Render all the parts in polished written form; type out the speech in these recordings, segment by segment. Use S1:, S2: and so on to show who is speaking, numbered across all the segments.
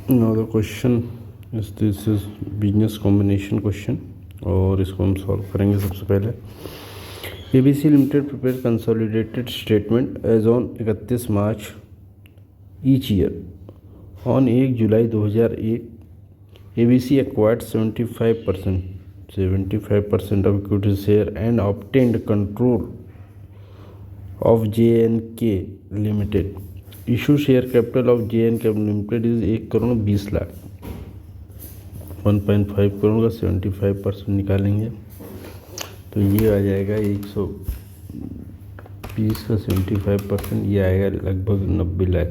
S1: Now the question this is business combination question और इसको हम सॉल्व करेंगे। सबसे पहले ABC limited prepare consolidated statement as on 31 March each year. On 1 July 2001 ABC acquired 75% of equity share and obtained control of JNK limited. Issue share capital of JNK limited is 1,20,00,000। 1.5 crore का 75% निकालेंगे तो ये आ जाएगा 120 का 75%, ये आएगा लगभग 90 lakh.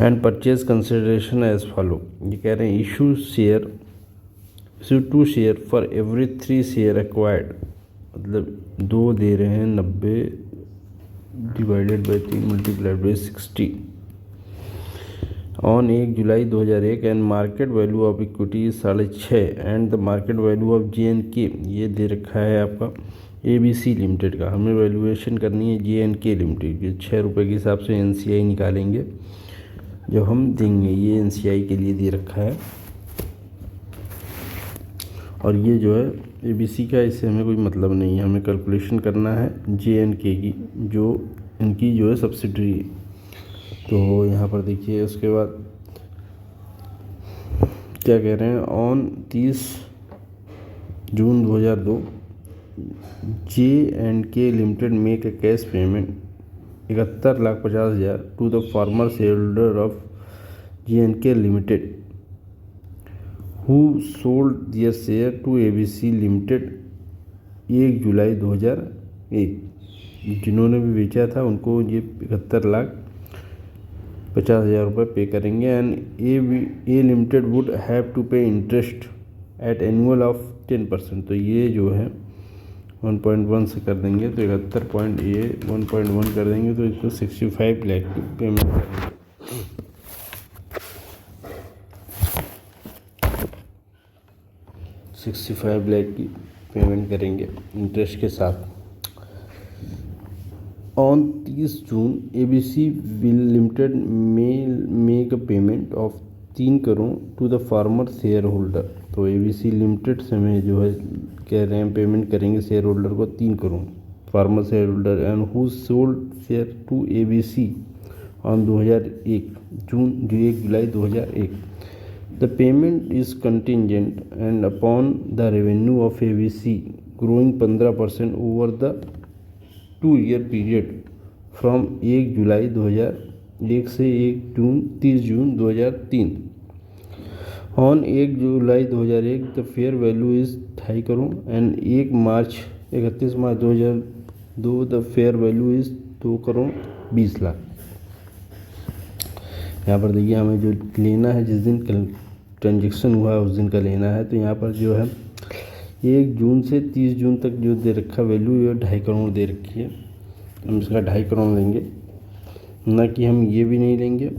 S1: And purchase consideration as follow, ये कह रहे हैं issue 2 share for every 3 share acquired, मतलब 2 दे रहे हैं, 90 divided by 3 multiplied by 60 on 1 July 2001 and market value of equity 6.5 and the market value of JNK, ये दे रखा है आपका ABC लिमिटेड का। हमें वैल्यूएशन करनी है JNK लिमिटेड की। 6 रुपये के हिसाब से NCI निकालेंगे जो हम देंगे, ये NCI के लिए दे रखा है। और ये जो है ABC का, इससे हमें कोई मतलब नहीं है, हमें कैलकुलेशन करना है JNK की, जो इनकी जो है सब्सिडरी है। तो यहाँ पर देखिए उसके बाद क्या कह रहे हैं, on 30 June 2002 JNK limited make a cash payment 71,50,000 to the former share holder of JNK limited who sold their share to ABC limited 1 July 2001। जिन्होंने भी बेचा था उनको ये 71,50,000 रुपये पे करेंगे। And a limited would have to pay interest at annual of 10%। तो ये जो है 1.1 से कर देंगे तो 71.1 कर देंगे तो इसको 65 लाख की पेमेंट करेंगे। 65 लाख की पेमेंट करेंगे इंटरेस्ट के साथ। On 30 June ABC limited make a payment of 3 crore to the former share holder. तो ABC लिमिटेड से में जो है कह रहे हैं पेमेंट करेंगे शेयर होल्डर को 3 crore, former share holder, and who sold share to ABC on 1 July 2001। The payment is contingent and upon the revenue of ABC growing 15% over the 2-year period from 1 July 2001 से 30 June 2003। On 1 July 2001 the fair value is 2.5 crore and 31 March 2002 the fair value is 2,20,00,000। यहाँ पर देखिए हमें जो लेना है, जिस दिन ट्रांजेक्शन हुआ है उस दिन का लेना है। तो यहाँ पर जो है 1 जून से 30 जून तक जो दे रखा वैल्यू ये 2.5 करोड़ दे रखी है। हम इसका 2.5 करोड़ लेंगे, ना कि हम ये भी नहीं लेंगे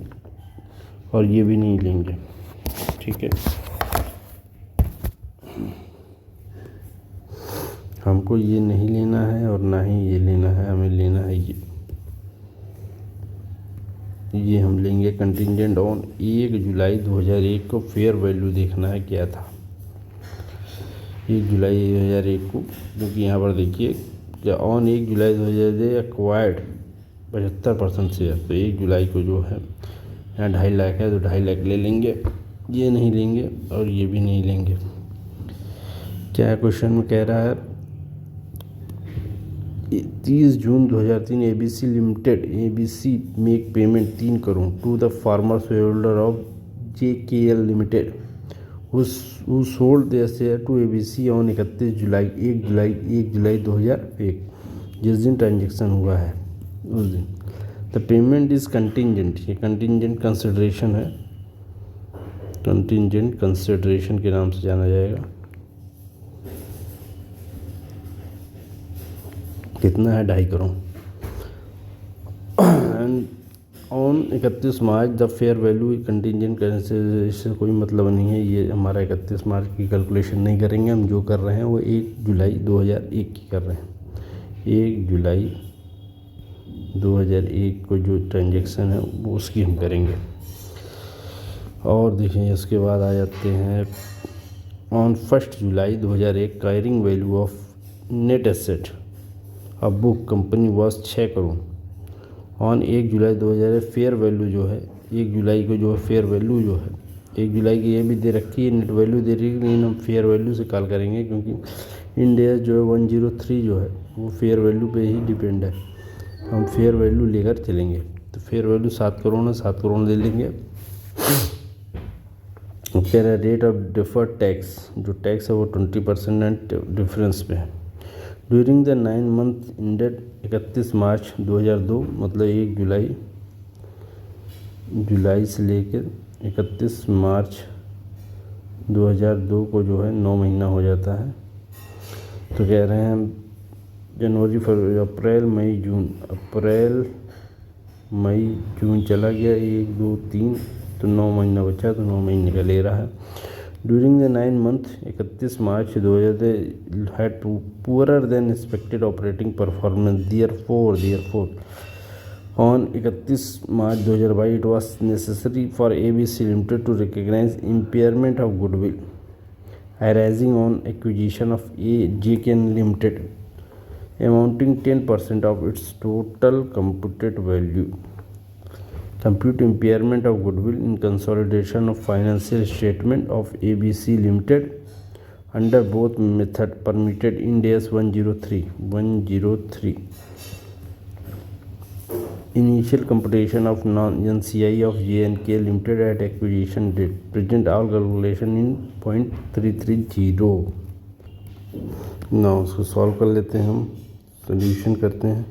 S1: और ये भी नहीं लेंगे, ठीक है। हमको ये नहीं लेना है और ना ही ये लेना है, हमें लेना है ये हम लेंगे कंटिजेंट ऑन 1 जुलाई 2001 को। फेयर वैल्यू देखना है क्या था 1 जुलाई 2001 को, क्योंकि यहाँ पर देखिए ऑन 1 जुलाई 2001 एक्वायर्ड 75% शेयर। तो 1 जुलाई को जो है यहाँ 2.5 लाख है तो 2.5 लाख ले लेंगे, ये नहीं लेंगे और ये भी नहीं लेंगे। क्या क्वेश्चन में कह रहा है 30 June 2003 ABC limited make payment 3 crore to the former share holder of JKL limited who sold their share to ABC on 1 July 2001, जिस दिन ट्रांजेक्शन हुआ है उस दिन। द पेमेंट इज़ कंटिजेंट, ये कंटिजेंट कंसिडरेशन है, कंटिजेंट कंसिडरेशन के नाम से जाना जाएगा। कितना है 2.5 crore. And on 31 March the fair value contingent करने इससे कोई मतलब नहीं है, ये हमारा 31 मार्च की कैलकुलेशन नहीं करेंगे। हम जो कर रहे हैं वो 1 जुलाई 2001 की कर रहे हैं। 1 जुलाई 2001 को जो ट्रांजेक्शन है वो उसकी हम करेंगे। और देखें इसके बाद आ जाते हैं on 1 July 2001 carrying value of net asset अब book company was 6 crore. On 1 July 2001 fair value जो है 1 जुलाई को जो है फेयर वैल्यू जो है 1 जुलाई की ये भी दे रखी है, नेट वैल्यू दे रही है, लेकिन हम फेयर वैल्यू से कॉल करेंगे क्योंकि इंडिया जो है 103 जो है वो फेयर वैल्यू पे ही डिपेंड है। हम फेयर वैल्यू लेकर चलेंगे तो फेयर वैल्यू 7 करोड़ है, 7 करोड़ ले लेंगे। कह रहा है रेट ऑफ डिफर्ड टैक्स, जो टैक्स है वो 20% एंड डिफरेंस पे है। During the 9 month ended 31 March 2002 मतलब 1 जुलाई से लेकर 31 मार्च 2002 को जो है 9 महीना हो जाता है। तो कह रहे हैं जनवरी फरवरी अप्रैल मई जून चला गया 1 2 3 तो 9 महीना बचा तो 9 महीने का ले रहा है। During the 9 month 31 March 2000 had poorer than expected operating performance therefore on 31 March 2022 it was necessary for ABC limited to recognise impairment of goodwill arising on acquisition of JKN Limited amounting 10% of its total computed value. Compute impairment of goodwill in consolidation of financial statement of ABC Limited under both method permitted Ind AS 103. Initial computation of non-NCI of JNK Limited at acquisition date. Present all calculation in 0.330. ना उसको solve कर लेते हैं, हम solution करते हैं।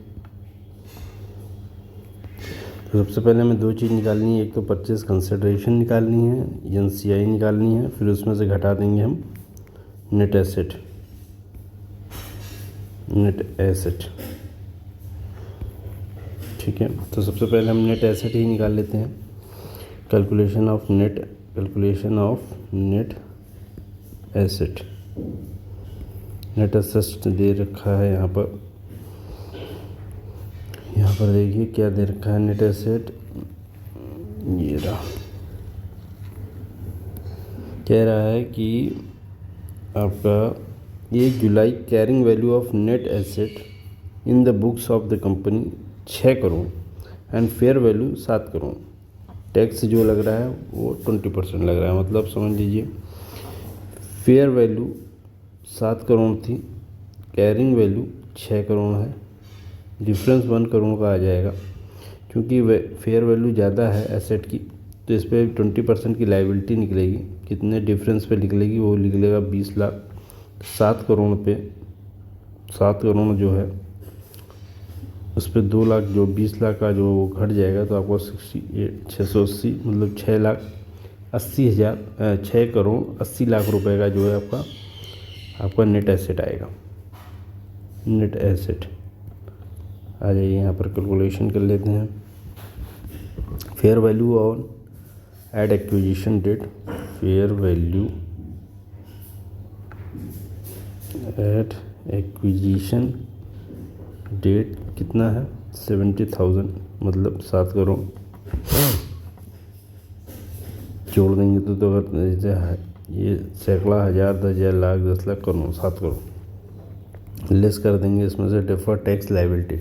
S1: तो सबसे पहले हमें दो चीज़ निकालनी है, एक तो परचेज कंसिडरेशन निकालनी है, NCI निकालनी है, फिर उसमें से घटा देंगे हम नेट एसेट। ठीक है, तो सबसे पहले हम नेट एसेट ही निकाल लेते हैं। कैलकुलेशन ऑफ नेट एसेट दे रखा है यहाँ पर देखिए क्या दे रखा है नेट एसेट, ये रहा। कह रहा है कि आपका 1 July carrying value of net asset in the books of the company 6 crore and fair value 7 crore. Tax जो लग रहा है वो 20% लग रहा है, मतलब समझ लीजिए फेयर वैल्यू 7 करोड़ थी, कैरिंग वैल्यू 6 करोड़ है, डिफरेंस 1 करोड़ का आ जाएगा। क्योंकि फेयर वैल्यू ज़्यादा है एसेट की तो इस पर 20% की लायबिलिटी निकलेगी। कितने डिफरेंस पे निकलेगी, वो निकलेगा 20 लाख। 7 करोड़ पे 7 करोड़ जो है उस पर 2 लाख, जो 20 लाख का जो घट जाएगा तो आपको 680 मतलब 6 करोड़ 80 लाख रुपए का जो है आपका नेट एसेट आएगा। नेट एसेट आ जाइए, यहाँ पर कैलकुलेशन कर लेते हैं। Fair value on at acquisition date, fair value at acquisition date कितना है 70,000 मतलब 7 करोड़। जोड़ देंगे तो अगर ये सैकड़ा हज़ार 10,000 लाख 10 लाख करोड़ 7 करोड़ लेस कर देंगे इसमें से deferred tax liability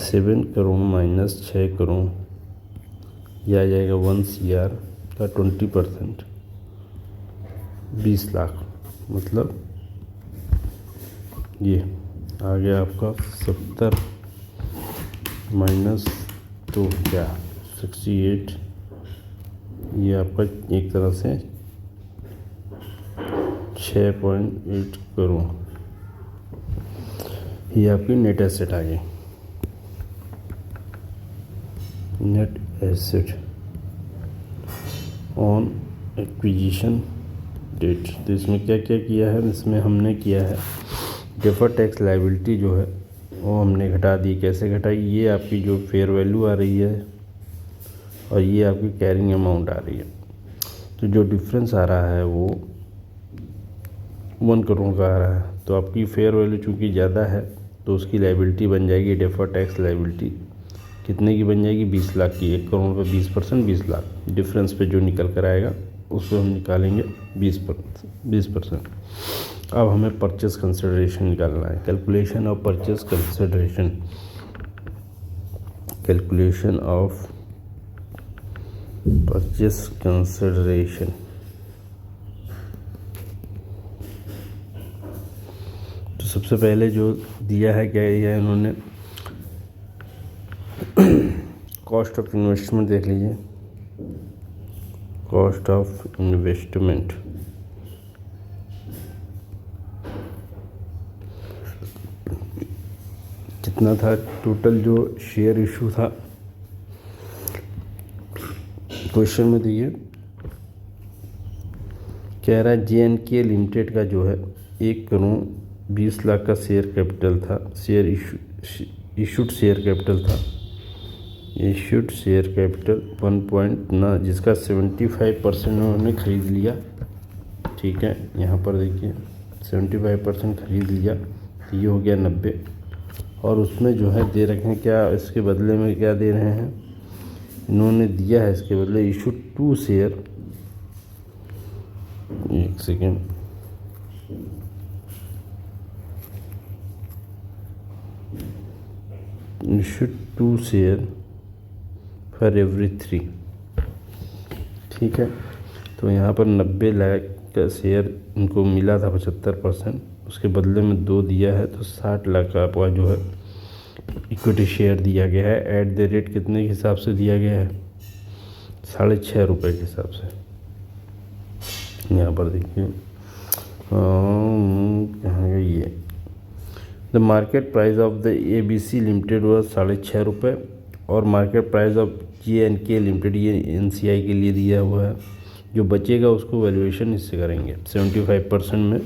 S1: 7 crore minus 6 crore, यह आ जाएगा 1 CR का 20% 20 लाख, मतलब ये आ गया आपका 70 माइनस 2 क्या 68, ये आपका एक तरह से 6.8 करोड़, ये आपकी नेट एसेट आ गई। Net asset on acquisition date, तो इसमें क्या क्या किया है, इसमें हमने किया है डिफर्ड टैक्स लायबिलिटी जो है वो हमने घटा दी। कैसे घटाई, ये आपकी जो फेयर वैल्यू आ रही है और ये आपकी कैरिंग अमाउंट आ रही है, तो जो डिफरेंस आ रहा है वो 1 करोड़ का आ रहा है। तो आपकी फेयर वैल्यू चूँकि ज़्यादा है तो उसकी लायबिलिटी बन जाएगी डिफर्ड टैक्स लायबिलिटी कितने की बन जाएगी, 20 लाख की। 1 करोड़ पे 20%, 20 लाख। डिफरेंस पे जो निकल कर आएगा उसको हम निकालेंगे 20%। अब हमें परचेस कंसिडरेशन निकालना है। Calculation of purchase consideration, calculation of purchase consideration. तो सबसे पहले जो दिया है, क्या दिया है इन्होंने, कॉस्ट ऑफ इन्वेस्टमेंट देख लीजिए। कॉस्ट ऑफ इन्वेस्टमेंट कितना था, टोटल जो शेयर इशू था क्वेश्चन में दिए, कह रहा है JNK लिमिटेड का जो है 1 करोड़ 20 लाख का शेयर कैपिटल था, शेयर इशूड शेयर कैपिटल था, इशूड शेयर कैपिटल 1 ना, जिसका 75% उन्होंने ख़रीद लिया। ठीक है, यहाँ पर देखिए 75% ख़रीद लिया, तो ये हो गया 90। और उसमें जो है दे रखे हैं क्या, इसके बदले में क्या दे रहे हैं, इन्होंने दिया है इसके बदले इशूड 2 शेयर, एक second, issued 2 share for every 3। ठीक है, तो यहाँ पर 90 लाख का शेयर इनको मिला था 75%, उसके बदले में 2 दिया है, तो 60 लाख का आपका जो है इक्विटी शेयर दिया गया है। एट द रेट कितने के हिसाब से दिया गया है, 6.5 रुपये के हिसाब से। यहाँ पर देखिए कहाँ गया ये, the market price of the ABC limited वह 6.5 रुपये, और market price of JNK limited, ये NCI के लिए दिया हुआ है। जो बचेगा उसको वैल्यूएशन इससे करेंगे 75% में।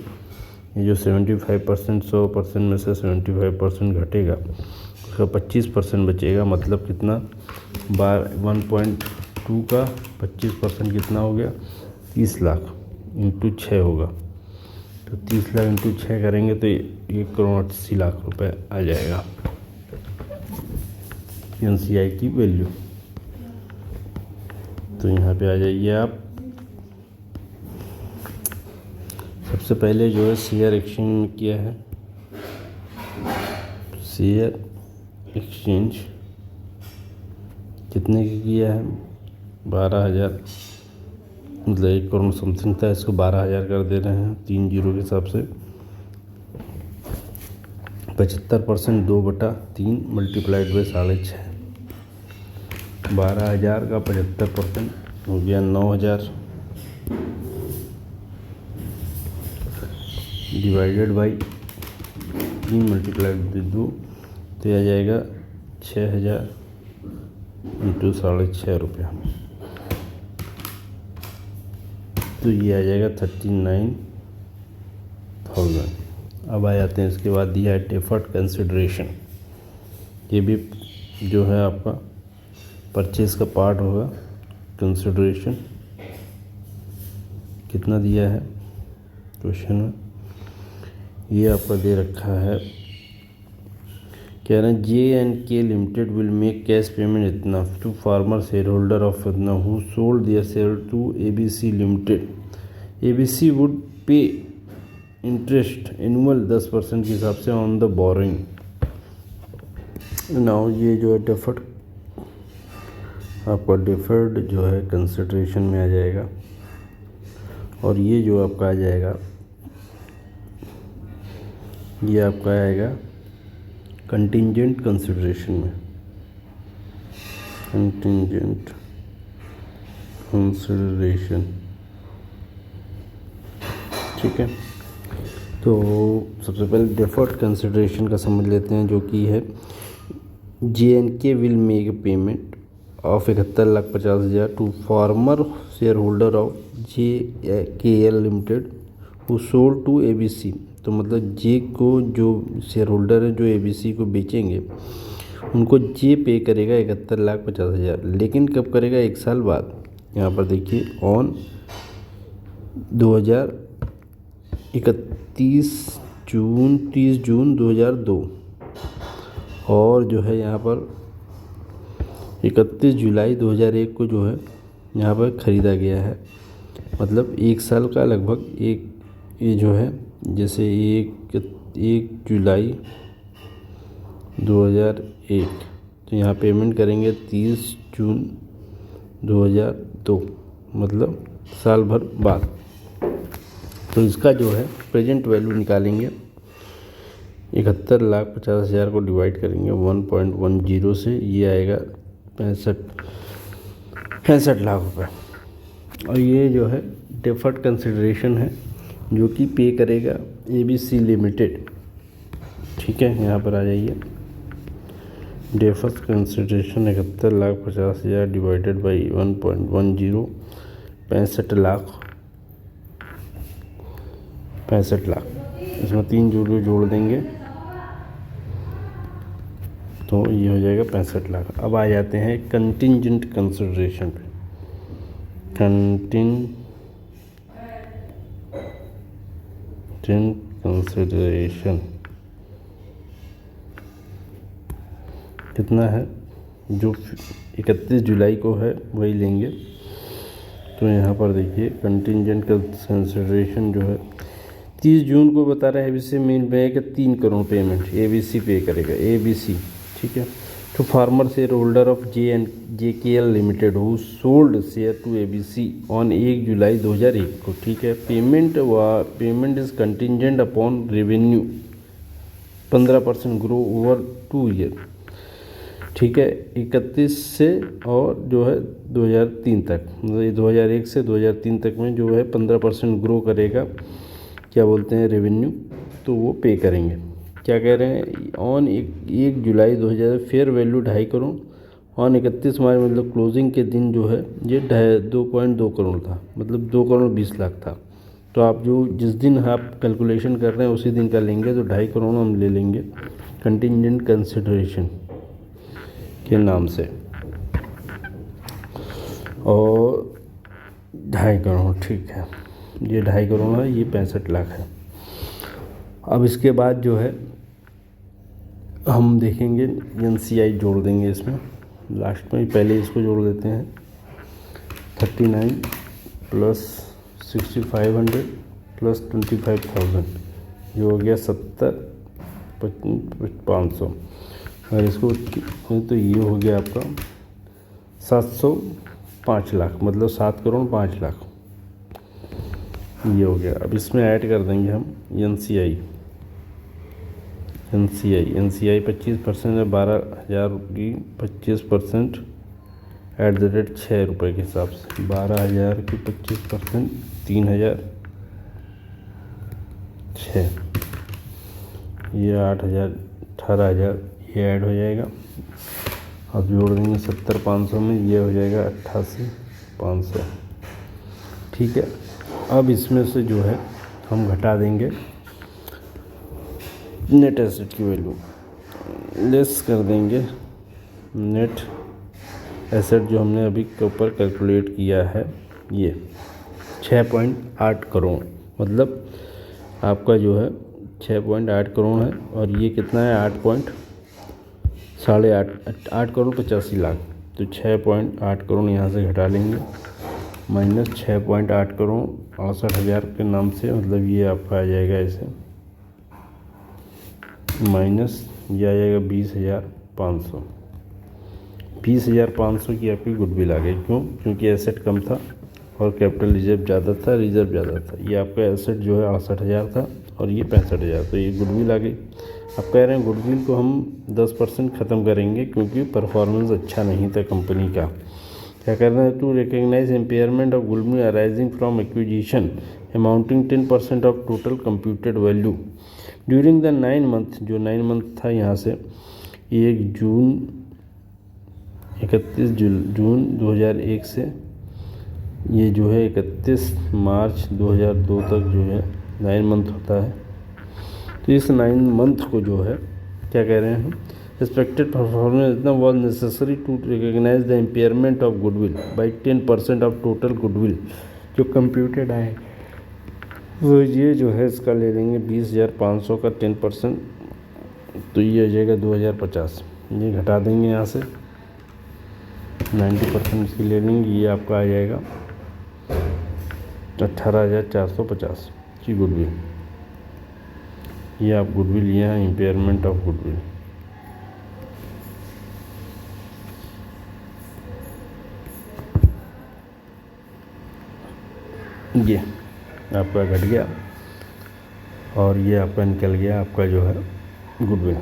S1: ये जो 75% 100% में से 75% घटेगा, उसका 25% बचेगा, मतलब कितना, 1.2 का 25% कितना हो गया, 30 लाख इंटू 6 होगा। तो 30 लाख इंटू 6 करेंगे तो 1 करोड़ 80 लाख रुपए आ जाएगा NCI की वैल्यू। तो यहाँ पे आ जाइए आप। सबसे पहले जो है शेयर एक्सचेंज में किया है, शेयर एक्सचेंज कितने की किया है, 12,000, मतलब 1 करोड़ समथिंग था, इसको 12,000 कर दे रहे हैं 3 जीरो के हिसाब से। 75% 2/3 मल्टीप्लाइड बाई 6.5, 12,000 का 75% हो गया 9,000, डिवाइडेड बाई 3 मल्टीप्लाइड बाई 2, तो आ जाएगा 6,000 इंटू 6.5 रुपया, तो ये आ जाएगा 39,000। अब आ जाते हैं, इसके बाद दिया है डेफर्ड कंसिडरेशन। ये भी जो है आपका परचेस का पार्ट होगा। कंसिडरेशन कितना दिया है क्वेश्चन में, ये आपका दे रखा है, कह रहे हैं JNK limited will make cash payment इतना to former share holder of इतना who sold their share to ABC limited. ABC would pay interest annual 10% के हिसाब से ऑन द बोरिंग। नाउ ये जो है डेफर्ड, आपका डेफर्ड जो है कंसिडरेशन में आ जाएगा, और ये जो आपका आ जाएगा, ये आपका आएगा कंटिंजेंट कंसिडरेशन में, कंटिंजेंट कंसिडरेशन। ठीक है, तो सबसे पहले डेफर्ड कंसिडरेशन का समझ लेते हैं, जो कि है JNK will make payment of 71,50,000 to former share holder of JKL limited who sold to ABC। तो मतलब जे को जो शेयर होल्डर है जो ABC को बेचेंगे, उनको जे पे करेगा 71,50,000, लेकिन कब करेगा, 1 साल बाद। यहाँ पर देखिए ऑन 30 जून 2002, और जो है यहाँ पर 31 जुलाई 2001 को जो है यहाँ पर ख़रीदा गया है। मतलब 1 साल का लगभग एक ये जो है, जैसे 1 जुलाई 2001, तो यहाँ पेमेंट करेंगे 30 जून 2002, मतलब साल भर बाद। तो इसका जो है प्रेजेंट वैल्यू निकालेंगे। 71,50,000 को डिवाइड करेंगे 1.10 से, ये आएगा 65 लाख रुपए। और ये जो है डेफर्ड कंसिडरेशन है जो कि पे करेगा ABC लिमिटेड। ठीक है, यहाँ पर आ जाइए। Deferred consideration 71,50,000 divided by 1.10, 65 lakh. इसमें 3 जीरो जोड़ देंगे तो ये हो जाएगा 65 लाख। अब आ जाते हैं कंटिंजेंट कंसिडरेशन पे। कंटिंजेंट कंसिडरेशन कितना है, जो 31 जुलाई को है वही लेंगे। तो यहाँ पर देखिए कंटिंजेंट कंसिडरेशन जो है 30 जून को बता रहा है ABC मेल में कि 3 करोड़ पेमेंट ABC पे करेगा, ABC। ठीक है, to former share holder of JKL limited who sold share to ABC on 1 July 2001 को। ठीक है, payment is contingent upon revenue 15% grow over 2 year. ठीक है, 31 से और जो है 2003 तक, मतलब 2001 से 2003 तक में जो है 15% ग्रो करेगा, क्या बोलते हैं, रेवेन्यू, तो वो पे करेंगे। क्या कह रहे हैं, on 1 July 2000 fair value 2.5 crore, on 31 मार्च मतलब क्लोजिंग के दिन जो है ये 2.2 करोड़ था, मतलब 2 करोड़ 20 लाख था। तो आप जो जिस दिन आप कैलकुलेशन कर रहे हैं उसी दिन का लेंगे, तो 2.5 करोड़ हम ले लेंगे कंटिंजेंट कंसिडरेशन के नाम से, और 2.5 करोड़। ठीक है, ये 2.5 करोड़ है, ये 65 लाख है। अब इसके बाद जो है हम देखेंगे NCI जोड़ देंगे इसमें लास्ट में, पहले इसको जोड़ देते हैं। 39 प्लस 6500 प्लस 25,000 जो हो गया 70,500। और इसको तो ये हो गया आपका 705 लाख, मतलब 7 करोड़ 5 लाख ये हो गया। अब इसमें ऐड कर देंगे हम NCI 25% है, 12,000 की 25% एट द रेट 6 रुपये के हिसाब से, 12,000 की 25% 3,006, ये 8,000 18,000 ये ऐड हो जाएगा। अब जोड़ देंगे 70,500 में, ये हो जाएगा 88,500। ठीक है, अब इसमें से जो है हम घटा देंगे नेट एसेट की वैल्यू, लेस कर देंगे नेट एसेट जो हमने अभी के ऊपर कैलकुलेट किया है, ये 6.8 करोड़, मतलब आपका जो है 6.8 करोड़ है, और ये कितना है 8 करोड़ 85 लाख। तो 6.8 करोड़ यहाँ से घटा लेंगे, माइनस 6.8 करोड़ 68,000 के नाम से, मतलब ये आपका आ जाएगा ऐसे, माइनस ये आ जाएगा 20,500। 20,500 की आपकी गुडविल आ गई। क्यों? क्योंकि एसेट कम था और कैपिटल रिजर्व ज़्यादा था, रिजर्व ज़्यादा था। ये आपका एसेट जो है 68,000 था और ये 65,000, तो ये गुडविल आ गई। अब कह रहे हैं गुडविल को हम 10% ख़त्म करेंगे क्योंकि परफॉर्मेंस अच्छा नहीं था कंपनी का। क्या करना है, to recognise impairment of goodwill arising from acquisition amounting 10% of total computed value during the 9 month, जो 9 मंथ था यहाँ से 1 जून 31 जून 2001 से ये जो है 31 मार्च 2002 तक जो है 9 मंथ होता है। तो इस 9 मंथ को जो है क्या कह रहे हैं, एक्सपेक्टेड परफॉर्मेंस इतना was necessary to recognise the impairment of goodwill by 10% of total goodwill जो कंप्यूटेड आए, वो ये जो है इसका ले लेंगे 20,500 का 10%, तो ये हो जाएगा 2,050। ये घटा देंगे यहाँ से, 90% इसकी ले लेंगे, ये आपका आ जाएगा 18,450 की गुडविल। ये आप गुडविल लिए हैं, इम्पेयरमेंट ऑफ गुडविल। ये आपका घट गया और ये आपका निकल गया आपका जो है गुडविल।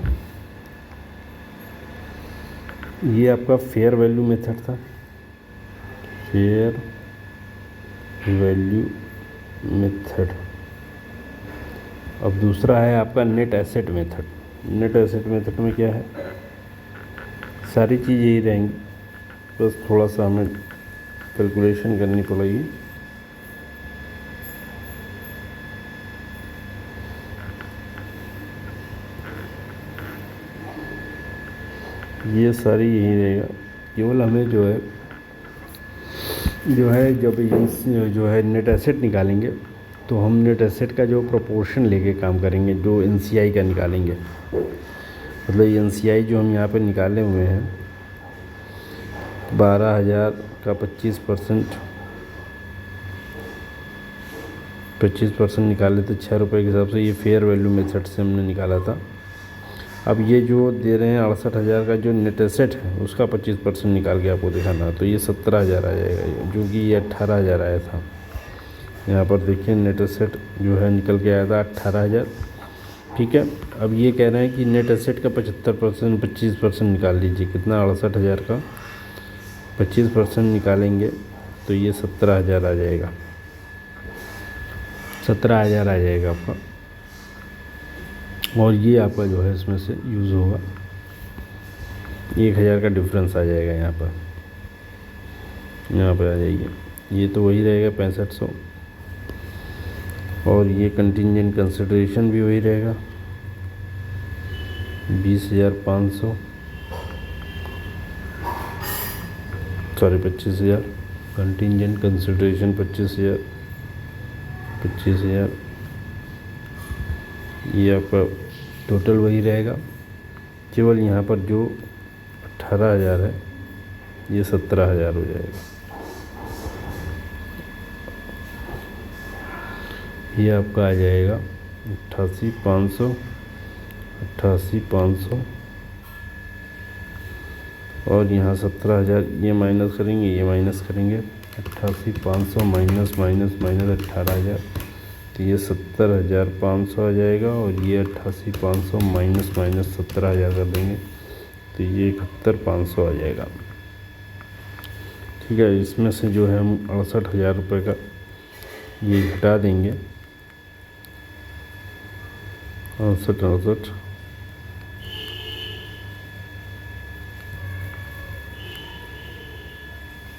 S1: ये आपका फेयर वैल्यू मेथड था, फेयर वैल्यू मेथड। अब दूसरा है आपका net asset method. Net asset method में क्या है, सारी चीज़ यही रहेंगी, बस थोड़ा सा हमें कैलकुलेशन करनी पड़ेगी। ये सारी यही रहेगा, केवल हमें जो है जब जो है नेट एसेट निकालेंगे तो हम नेट एसेट का जो प्रोपोर्शन लेके काम करेंगे, जो एनसीआई का निकालेंगे। मतलब एनसीआई जो हम यहाँ पे निकाले हुए हैं 12,000 का 25% निकाले थे 6 रुपये के हिसाब से। ये फेयर वैल्यू मेथड से हमने निकाला था। अब ये जो दे रहे हैं 68,000 का जो नेट एसेट है उसका 25% निकाल के आपको दिखाना, तो ये 17,000 आ जाएगा, जो कि ये 18,000 आया था। यहाँ पर देखिए नेट एसेट जो है निकल के आया था 18,000, ठीक है। अब ये कह रहे हैं कि नेट एसेट का 75% 25% निकाल लीजिए, कितना 68,000 का 25% निकालेंगे तो ये 17,000 आ जाएगा, 17,000 आ जाएगा आपका। और ये आपका जो है इसमें से यूज़ होगा 1,000 का डिफरेंस आ जाएगा यहाँ पर आ जाइए। ये तो वही रहेगा 6500, और ये कंटिंजेंट कंसिडरेशन भी वही रहेगा 20,500, सॉरी 25,000। Contingent consideration 25,000। ये आपका टोटल वही रहेगा, केवल यहाँ पर जो 18,000 है ये 17,000 हो जाएगा। ये आपका आ जाएगा 88,500 और यहाँ 17,000 ये माइनस करेंगे 88,500 माइनस 18,000, तो ये 70,500 आ जाएगा। और ये 88,500 माइनस 17,000 कर देंगे तो ये 71,500 आ जाएगा, ठीक है। इसमें से जो है हम 68,000 रुपये का ये घटा देंगे, 68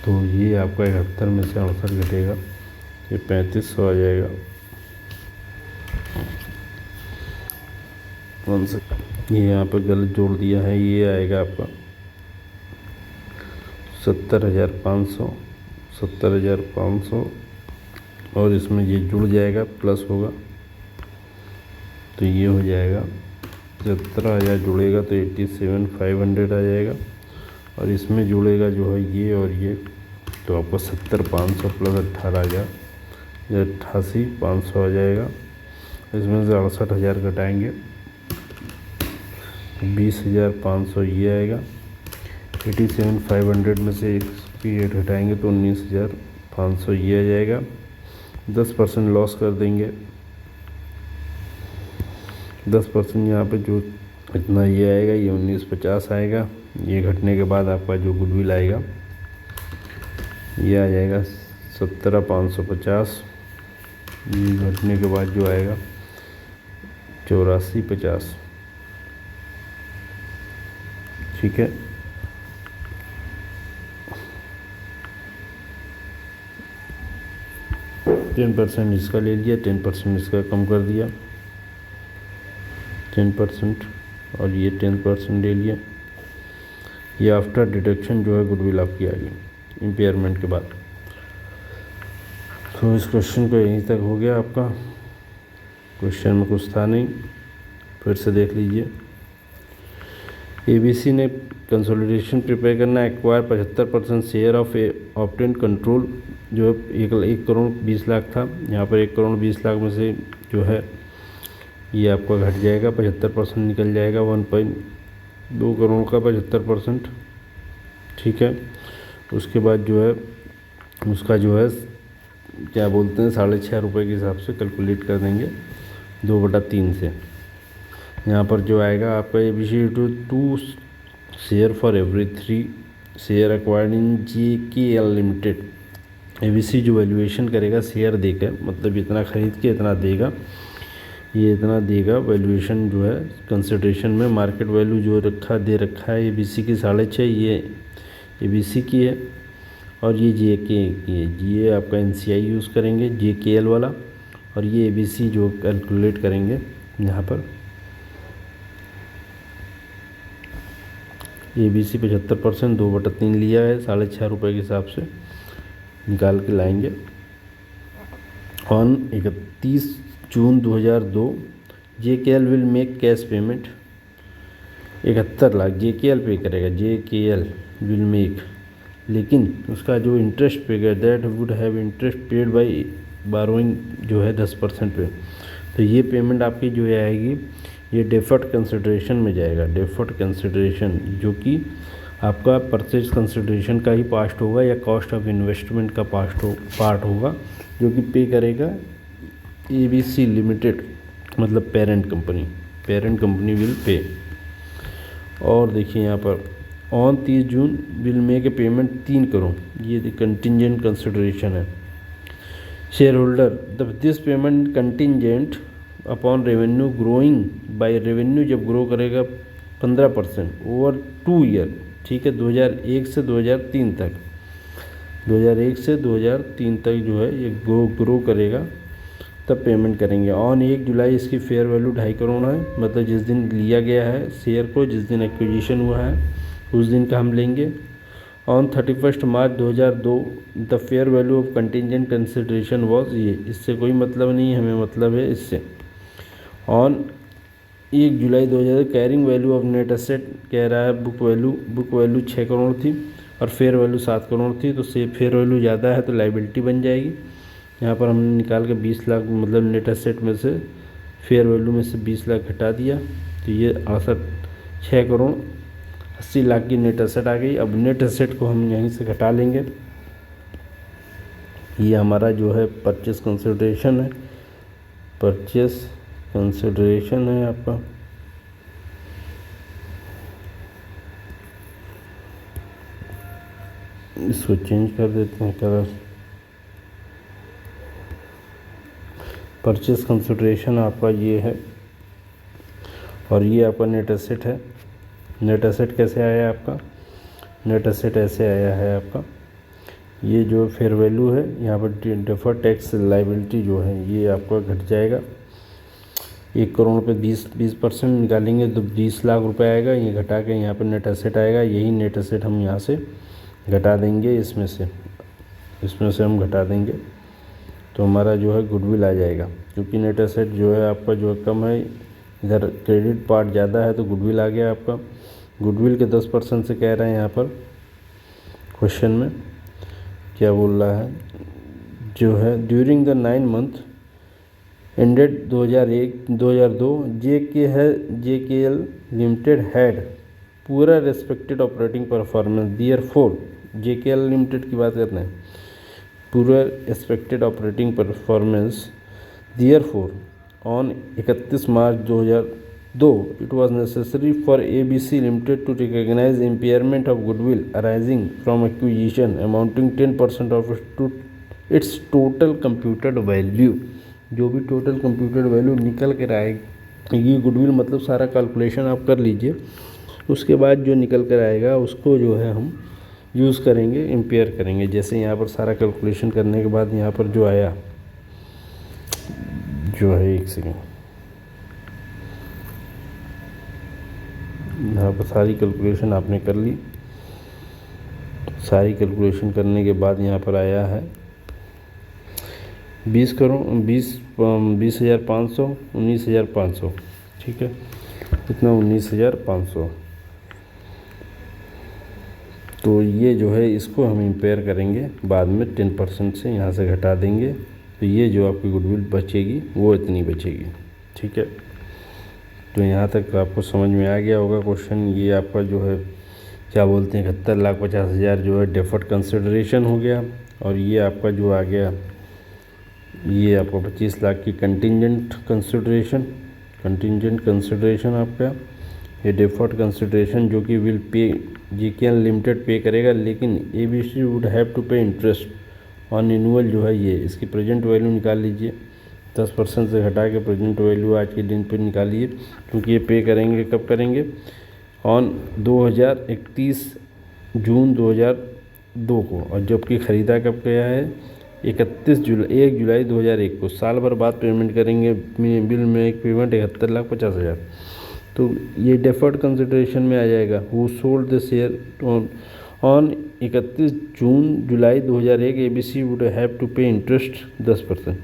S1: तो ये आपका 71 में से 68 घटेगा, ये 3500 आ जाएगा। ये यहाँ पर गलत जोड़ दिया है, ये आएगा आपका 70,500 और इसमें ये जुड़ जाएगा प्लस होगा तो ये हो जाएगा 17,000 जुड़ेगा तो 87,500 आ जाएगा। और इसमें जुड़ेगा जो है ये और ये, तो आपको 70,500 प्लस 18,000 ये 88,500 आ जाएगा। इसमें से 68,000 घटाएंगे 20,500 ये आएगा। 87,500 में से 68 घटाएंगे तो 19,500 ये आ जाएगा। 10% लॉस कर देंगे, 10% यहाँ पे जो इतना ये आएगा ये 19,50 आएगा। ये घटने के बाद आपका जो गुडविल आएगा ये आ जाएगा 17,550। ये घटने के बाद जो आएगा 84,50, ठीक है। टेन % इसका ले लिया, 10% इसका कम कर दिया 10% और ये 10% ले लिया। ये आफ्टर डिडक्शन जो है गुडविल आपकी आ गई इम्पेयरमेंट के बाद। तो इस क्वेश्चन को यहीं तक हो गया आपका। क्वेश्चन में कुछ था नहीं, फिर से देख लीजिए। एबीसी ने कंसोलिडेशन प्रिपेयर करना है। Acquire 75% share of obtain control, जो 1,20,00,000 था, यहाँ पर 1,20,00,000 में से जो है ये आपका घट जाएगा, 75% निकल जाएगा, 1.2 करोड़ का 75%। ठीक है, उसके बाद जो है उसका जो है क्या बोलते हैं 6.5 रुपये के हिसाब से कैलकुलेट कर देंगे 2/3 से। यहाँ पर जो आएगा आपका ABC 2 share for every 3 share acquired in JKL limited. ABC जो वैल्यूएशन करेगा शेयर देकर, मतलब इतना खरीद के इतना देगा, ये इतना देगा वैल्यूएशन जो है कंसिडरेशन में। मार्केट वैल्यू जो दे रखा है ABC की 6.5, ये ABC की है, और ये JK की है। ये आपका NCI यूज़ करेंगे JKL वाला, और ये ABC जो कैलकुलेट करेंगे यहाँ पर ABC 75% 2/3 लिया है, 6.5 रुपये के हिसाब से निकाल के लाएंगे। On 31 June 2002 JKL will make cash payment 71 lakh JKL पे करेगा, JKL विल मेक, लेकिन उसका जो interest Pega that would have interest paid by burrowing जो है 10% पे। तो ये पेमेंट आपकी जो आएगी ये डेफर्ड कंसिडरेशन में जाएगा। डेफर्ड कंसिडरेशन जो कि आपका परचेज कंसिडरेशन का ही पार्ट होगा या कॉस्ट ऑफ इन्वेस्टमेंट का पार्ट होगा, जो कि पे करेगा ABC लिमिटेड, मतलब पेरेंट कंपनी विल पे। और देखिए यहाँ पर on 30 June will make a payment 3 crore, ये कंटिंजेंट कंसिडरेशन है। Share holder this payment contingent upon revenue growing by, revenue जब ग्रो करेगा 15% ओवर 2 ईयर। ठीक है, 2001 से 2003 तक, 2001 से 2003 तक जो है ये ग्रो करेगा, तब पेमेंट करेंगे। ऑन 1 जुलाई इसकी फेयर वैल्यू 2.5 करोड़ है, मतलब जिस दिन लिया गया है शेयर को, जिस दिन एक्विजिशन हुआ है उस दिन का हम लेंगे। On 31 March 2002 the fair value of contingent consideration was, ये इससे कोई मतलब नहीं है, हमें मतलब है इससे। On 1 July 2000 carrying value of net asset कह रहा है बुक वैल्यू 6 करोड़ थी और फेयर वैल्यू 7 करोड़ थी, तो फेयर वैल्यू ज़्यादा है तो लाइबिलिटी बन जाएगी। यहाँ पर हमने निकाल के 20 लाख, मतलब नेट एसेट में से फेयर वैल्यू में से 20 लाख घटा दिया, तो ये 6 करोड़ 80 लाख की नेट एसेट आ गई। अब नेट एसेट को हम यहीं से घटा लेंगे। ये हमारा जो है परचेस कंसिडरेशन है, परचेस कंसिडरेशन है आपका। इसको चेंज कर देते हैं कलर। परचेस कंसिडरेशन आपका ये है, और ये आपका नेट एसेट है। नेट एसेट कैसे आया आपका? नेट एसेट ऐसे आया है आपका, ये जो फेयर वैल्यू है यहाँ पर डिफर्ड टैक्स लाइबिलिटी जो है ये आपका घट जाएगा। 1 करोड़ पे 20% निकालेंगे तो 20 लाख रुपए आएगा, ये घटा के यहाँ पर नेट एसेट आएगा। यही नेट एसेट हम यहाँ से घटा देंगे, इसमें से हम घटा देंगे, तो हमारा जो है गुडविल आ जाएगा। क्योंकि नेट एसेट जो है आपका जो है कम है, इधर क्रेडिट पार्ट ज़्यादा है, तो गुडविल आ गया आपका। गुडविल के 10% से कह रहे हैं यहाँ पर क्वेश्चन में क्या बोल रहा है, जो है during the 9 month ended 2002 JKL limited had पूरा respected operating performance, therefore JKL limited की बात करते हैं, पूरा expected operating performance, therefore on 31 March 2002 it was necessary for ABC limited to recognise impairment of goodwill arising from acquisition amounting 10% of its total computed value. जो भी total computed value निकल कर आएगी, ये गुडविल मतलब सारा कैलकुलेशन आप कर लीजिए, उसके बाद जो निकल कर आएगा उसको जो है हम यूज़ करेंगे, इम्पेयर करेंगे। जैसे यहाँ पर सारा कैलकुलेशन करने के बाद यहाँ पर जो आया जो है, एक सेकेंड, यहाँ पर सारी कैलकुलेशन आपने कर ली। सारी कैलकुलेशन करने के बाद यहाँ पर आया है 20,500 19,500, ठीक है, कितना 19,500। तो ये जो है इसको हम इम्पेयर करेंगे बाद में 10% से यहाँ से घटा देंगे, तो ये जो आपकी गुडविल बचेगी वो इतनी बचेगी। ठीक है, तो यहाँ तक आपको समझ में आ गया होगा क्वेश्चन। ये आपका जो है क्या बोलते हैं 71,50,000 जो है डेफर्ड कंसिडरेशन हो गया, और ये आपका जो आ गया ये आपका 25 लाख की कंटिजेंट कंसिडरेशन आपका ये डेफर्ड कंसिडरेशन जो कि विल पे JKL लिमिटेड पे करेगा, लेकिन ABC would have to pay interest on renewal जो है ये इसकी प्रेजेंट वैल्यू निकाल लीजिए, 10% से घटा के प्रेजेंट वैल्यू आज के दिन पे निकालिए, क्योंकि ये पे करेंगे कब करेंगे ऑन 2031 जून 2002 को, और जबकि ख़रीदा कब गया है 1 जुलाई 2001 को, साल भर बाद पेमेंट करेंगे बिल में एक पेमेंट 71,50,000। तो ये डेफर्ड कंसिडरेशन में आ जाएगा। Who sold the share on 31 July 2001 ABC would have to pay interest 10%।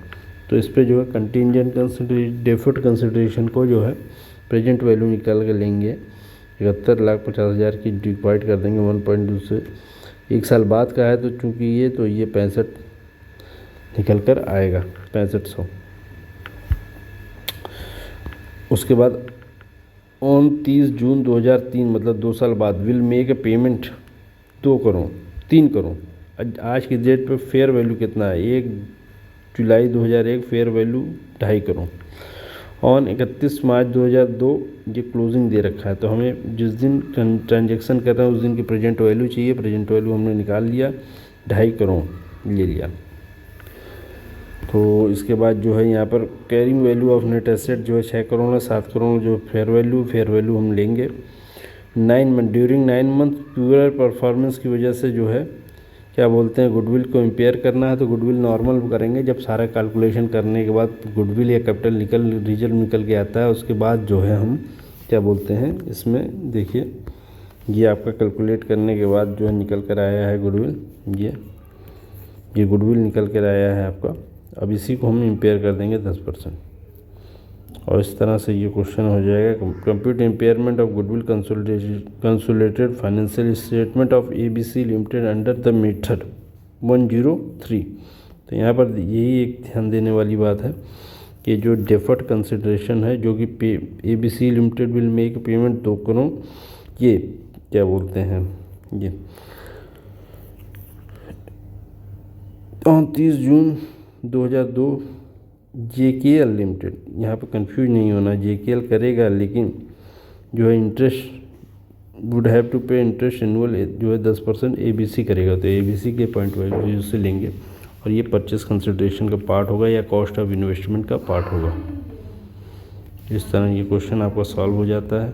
S1: तो इस पे जो है कंटिजेंट कंसिडरेशन डेफर्ड कंसिडरेशन को जो है प्रेजेंट वैल्यू निकाल के लेंगे 71,50,000 की डिवाइड कर देंगे 1.2 से, एक साल बाद का है तो चूँकि ये 65 निकल कर आएगा 6500। उसके बाद ऑन 30 जून 2003 मतलब 2 साल बाद will make a payment 3 crore. आज की डेट पे फेयर वैल्यू कितना है 1 July 2001 fair value 2.5 crore. On 31 March 2002 ये क्लोजिंग दे रखा है, तो हमें जिस दिन ट्रांजेक्शन कर रहे हैं उस दिन की प्रेजेंट वैल्यू चाहिए। प्रेजेंट वैल्यू हमने निकाल लिया 2.5 करोड़ ले लिया। तो इसके बाद जो है यहाँ पर carrying value of net asset जो है 6 करोड़ है, 7 करोड़ जो फेयर वैल्यू हम लेंगे 9 month during 9 month pure performance की वजह से जो है क्या बोलते हैं गुडविल को इम्पेयर करना है, तो गुडविल नॉर्मल करेंगे जब सारा कैलकुलेशन करने के बाद गुडविल या कैपिटल रिजल्ट निकल के आता है, उसके बाद जो है हम क्या बोलते हैं इसमें देखिए ये आपका कैलकुलेट करने के बाद जो है निकल कर आया है गुडविल, ये गुडविल निकल कर आया है आपका। अब इसी को हम इम्पेयर कर देंगे 10%, और इस तरह से ये क्वेश्चन हो जाएगा। Compute impairment of goodwill consolidated financial statement of ABC limited under the method 103। तो यहाँ पर यही एक ध्यान देने वाली बात है कि जो डेफर्ड कंसिडरेशन है जो कि ABC limited will make payment 2 crore, ये क्या बोलते हैं ये 30 जून 2002 JKL लिमिटेड, यहाँ पर कंफ्यूज नहीं होना, JKL करेगा लेकिन जो है interest would have to pay interest annual जो है 10% ABC करेगा, तो ABC के पॉइंट वैल्यू से लेंगे, और ये परचेस कंसिडरेशन का पार्ट होगा या कॉस्ट ऑफ इन्वेस्टमेंट का पार्ट होगा। इस तरह ये क्वेश्चन आपका सॉल्व हो जाता है।